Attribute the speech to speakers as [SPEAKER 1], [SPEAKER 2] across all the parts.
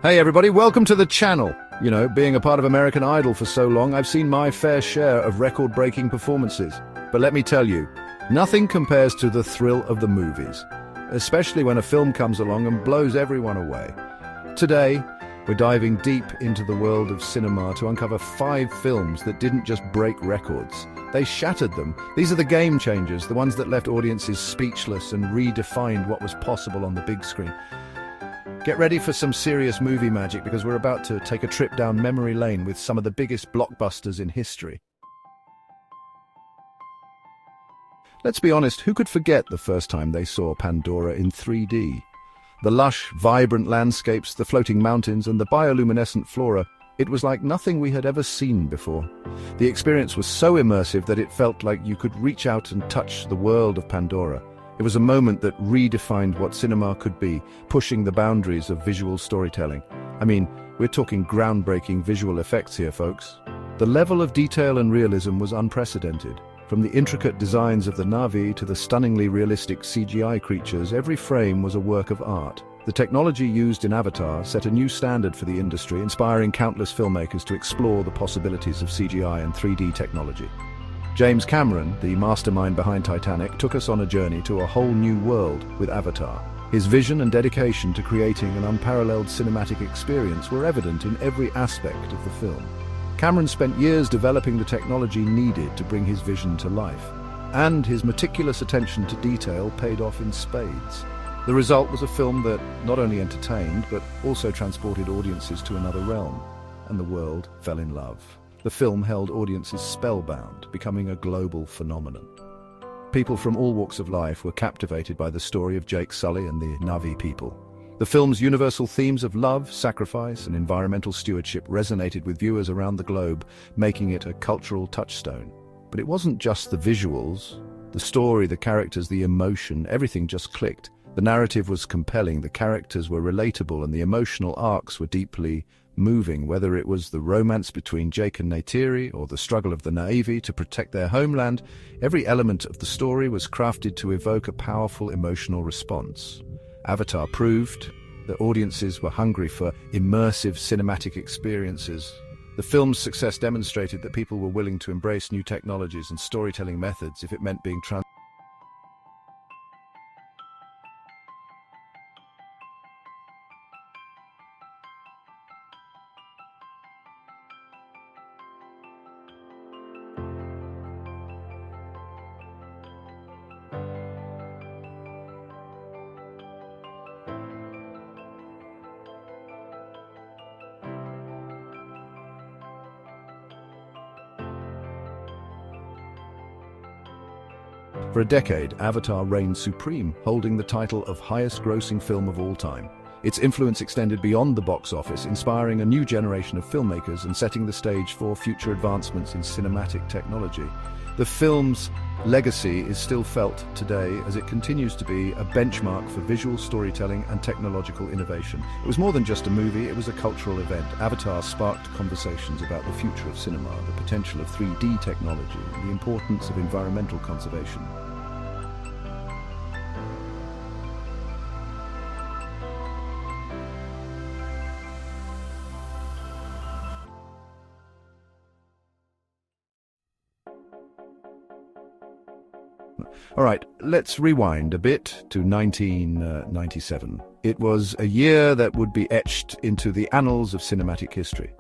[SPEAKER 1] Hey everybody, welcome to the channel. You know, being a part of American Idol for so long, I've seen my fair share of record-breaking performances. But let me tell you, nothing compares to the thrill of the movies, especially when a film comes along and blows everyone away. Today, we're diving deep into the world of cinema to uncover 5 films that didn't just break records. They shattered them. These are the game changers, the ones that left audiences speechless and redefined what was possible on the big screen. Get ready for some serious movie magic because we're about to take a trip down memory lane with some of the biggest blockbusters in history. Let's be honest, who could forget the first time they saw Pandora in 3D? The lush, vibrant landscapes, the floating mountains, and the bioluminescent flora, it was like nothing we had ever seen before. The experience was so immersive that it felt like you could reach out and touch the world of Pandora. It was a moment that redefined what cinema could be, pushing the boundaries of visual storytelling. I mean, we're talking groundbreaking visual effects here, folks. The level of detail and realism was unprecedented. From the intricate designs of the Na'vi to the stunningly realistic CGI creatures, every frame was a work of art. The technology used in Avatar set a new standard for the industry, inspiring countless filmmakers to explore the possibilities of CGI and 3D technology. James Cameron, the mastermind behind Titanic, took us on a journey to a whole new world with Avatar. His vision and dedication to creating an unparalleled cinematic experience were evident in every aspect of the film. Cameron spent years developing the technology needed to bring his vision to life, and his meticulous attention to detail paid off in spades. The result was a film that not only entertained, but also transported audiences to another realm, and the world fell in love. The film held audiences spellbound, becoming a global phenomenon. People from all walks of life were captivated by the story of Jake Sully and the Na'vi people. The film's universal themes of love, sacrifice, and environmental stewardship resonated with viewers around the globe, making it a cultural touchstone. But it wasn't just the visuals. The story, the characters, the emotion, everything just clicked. The narrative was compelling, the characters were relatable, and the emotional arcs were deeply moving, whether it was the romance between Jake and Neytiri or the struggle of the Na'vi to protect their homeland. Every element of the story was crafted to evoke a powerful emotional response. Avatar proved that audiences were hungry for immersive cinematic experiences. The film's success demonstrated that people were willing to embrace new technologies and storytelling methods if it meant being For a decade, Avatar reigned supreme, holding the title of highest-grossing film of all time. Its influence extended beyond the box office, inspiring a new generation of filmmakers and setting the stage for future advancements in cinematic technology. The film's legacy is still felt today as it continues to be a benchmark for visual storytelling and technological innovation. It was more than just a movie, it was a cultural event. Avatar sparked conversations about the future of cinema, the potential of 3D technology, and the importance of environmental conservation. All right, let's rewind a bit to 1997. It was a year that would be etched into the annals of cinematic history.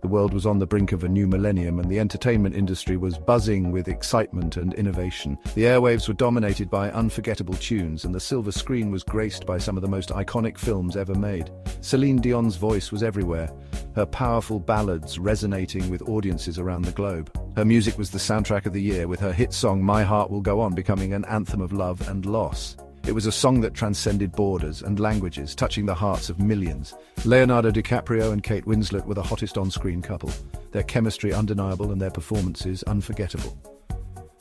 [SPEAKER 1] The world was on the brink of a new millennium and the entertainment industry was buzzing with excitement and innovation. The airwaves were dominated by unforgettable tunes and the silver screen was graced by some of the most iconic films ever made. Celine Dion's voice was everywhere, her powerful ballads resonating with audiences around the globe. Her music was the soundtrack of the year, with her hit song My Heart Will Go On becoming an anthem of love and loss. It was a song that transcended borders and languages, touching the hearts of millions. Leonardo DiCaprio and Kate Winslet were the hottest on-screen couple, their chemistry undeniable and their performances unforgettable.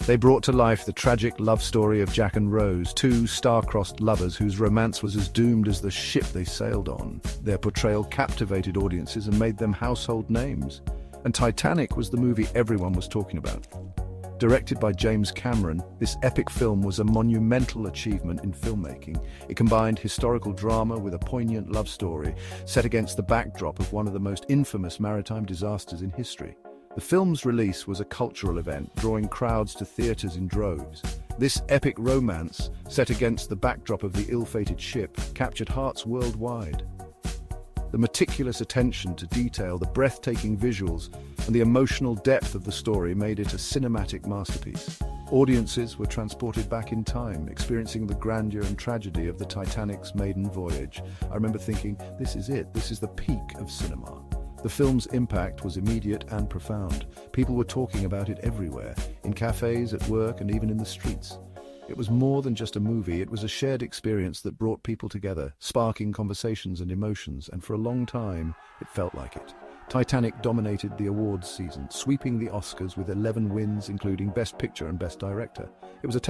[SPEAKER 1] They brought to life the tragic love story of Jack and Rose, two star-crossed lovers whose romance was as doomed as the ship they sailed on. Their portrayal captivated audiences and made them household names. And Titanic was the movie everyone was talking about. Directed by James Cameron, this epic film was a monumental achievement in filmmaking. It combined historical drama with a poignant love story set against the backdrop of one of the most infamous maritime disasters in history. The film's release was a cultural event, drawing crowds to theaters in droves. This epic romance, set against the backdrop of the ill-fated ship, captured hearts worldwide. The meticulous attention to detail, the breathtaking visuals, and the emotional depth of the story made it a cinematic masterpiece. Audiences were transported back in time, experiencing the grandeur and tragedy of the Titanic's maiden voyage. I remember thinking, this is it, this is the peak of cinema. The film's impact was immediate and profound. People were talking about it everywhere, in cafes, at work, and even in the streets. It was more than just a movie, it was a shared experience that brought people together, sparking conversations and emotions, and for a long time, it felt like it. Titanic dominated the awards season, sweeping the Oscars with 11 wins, including Best Picture and Best Director. It was a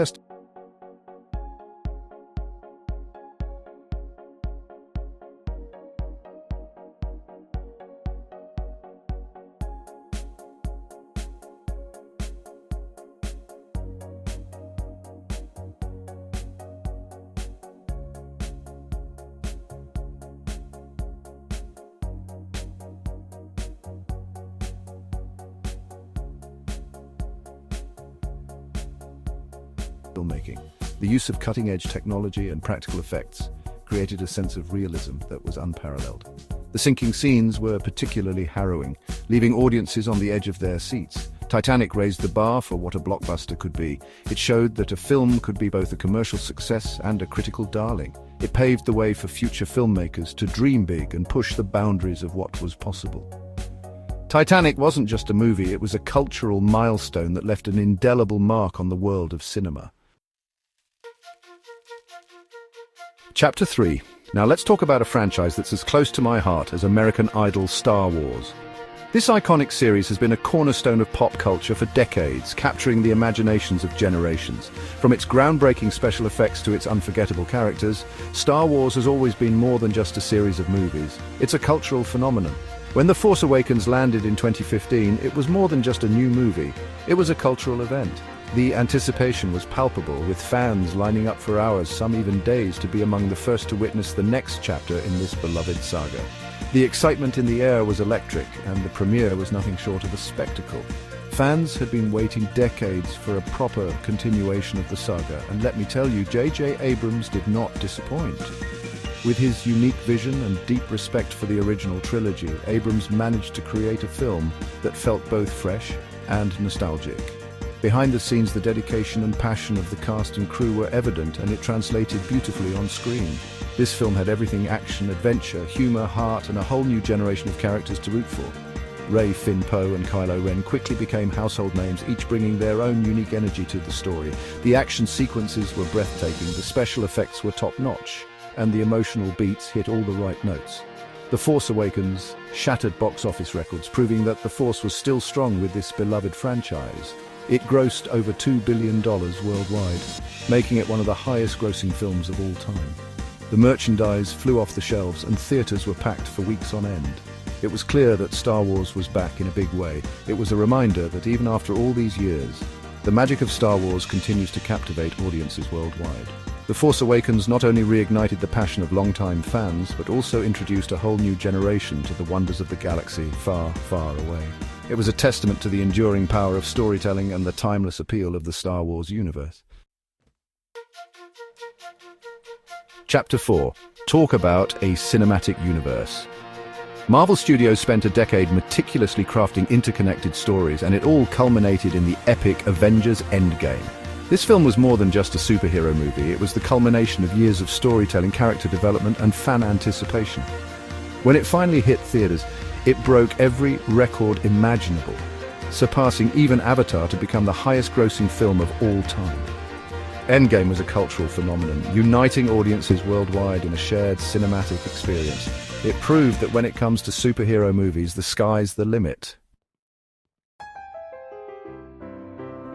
[SPEAKER 1] filmmaking. The use of cutting-edge technology and practical effects created a sense of realism that was unparalleled. The sinking scenes were particularly harrowing, leaving audiences on the edge of their seats. Titanic raised the bar for what a blockbuster could be. It showed that a film could be both a commercial success and a critical darling. It paved the way for future filmmakers to dream big and push the boundaries of what was possible. Titanic wasn't just a movie, it was a cultural milestone that left an indelible mark on the world of cinema. Chapter 3. Now let's talk about a franchise that's as close to my heart as American Idol's Star Wars. This iconic series has been a cornerstone of pop culture for decades, capturing the imaginations of generations. From its groundbreaking special effects to its unforgettable characters, Star Wars has always been more than just a series of movies. It's a cultural phenomenon. When The Force Awakens landed in 2015, it was more than just a new movie. It was a cultural event. The anticipation was palpable, with fans lining up for hours, some even days, to be among the first to witness the next chapter in this beloved saga. The excitement in the air was electric, and the premiere was nothing short of a spectacle. Fans had been waiting decades for a proper continuation of the saga, and let me tell you, J.J. Abrams did not disappoint. With his unique vision and deep respect for the original trilogy, Abrams managed to create a film that felt both fresh and nostalgic. Behind the scenes, the dedication and passion of the cast and crew were evident, and it translated beautifully on screen. This film had everything: action, adventure, humor, heart, and a whole new generation of characters to root for. Rey, Finn, Poe, and Kylo Ren quickly became household names, each bringing their own unique energy to the story. The action sequences were breathtaking, the special effects were top-notch, and the emotional beats hit all the right notes. The Force Awakens shattered box office records, proving that the Force was still strong with this beloved franchise. It grossed over $2 billion worldwide, making it one of the highest-grossing films of all time. The merchandise flew off the shelves, and theaters were packed for weeks on end. It was clear that Star Wars was back in a big way. It was a reminder that even after all these years, the magic of Star Wars continues to captivate audiences worldwide. The Force Awakens not only reignited the passion of longtime fans, but also introduced a whole new generation to the wonders of the galaxy far, far away. It was a testament to the enduring power of storytelling and the timeless appeal of the Star Wars universe. Chapter 4. Talk about a cinematic universe. Marvel Studios spent a decade meticulously crafting interconnected stories, and it all culminated in the epic Avengers Endgame. This film was more than just a superhero movie, it was the culmination of years of storytelling, character development, and fan anticipation. When it finally hit theaters, it broke every record imaginable, surpassing even Avatar to become the highest-grossing film of all time. Endgame was a cultural phenomenon, uniting audiences worldwide in a shared cinematic experience. It proved that when it comes to superhero movies, the sky's the limit.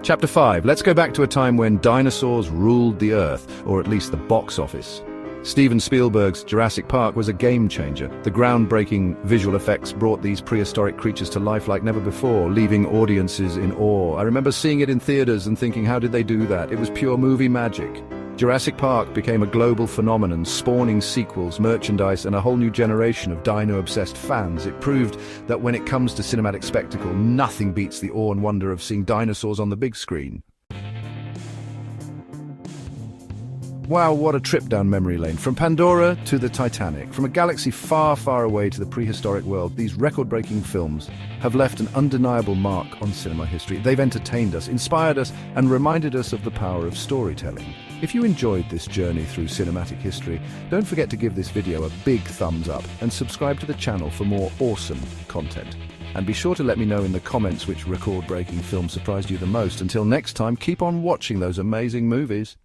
[SPEAKER 1] Chapter 5. Let's go back to a time when dinosaurs ruled the Earth, or at least the box office. Steven Spielberg's Jurassic Park was a game changer. The groundbreaking visual effects brought these prehistoric creatures to life like never before, leaving audiences in awe. I remember seeing it in theaters and thinking, how did they do that? It was pure movie magic. Jurassic Park became a global phenomenon, spawning sequels, merchandise, and a whole new generation of dino-obsessed fans. It proved that when it comes to cinematic spectacle, nothing beats the awe and wonder of seeing dinosaurs on the big screen. Wow, what a trip down memory lane. From Pandora to the Titanic, from a galaxy far, far away to the prehistoric world, these record-breaking films have left an undeniable mark on cinema history. They've entertained us, inspired us, and reminded us of the power of storytelling. If you enjoyed this journey through cinematic history, don't forget to give this video a big thumbs up and subscribe to the channel for more awesome content. And be sure to let me know in the comments which record-breaking film surprised you the most. Until next time, keep on watching those amazing movies.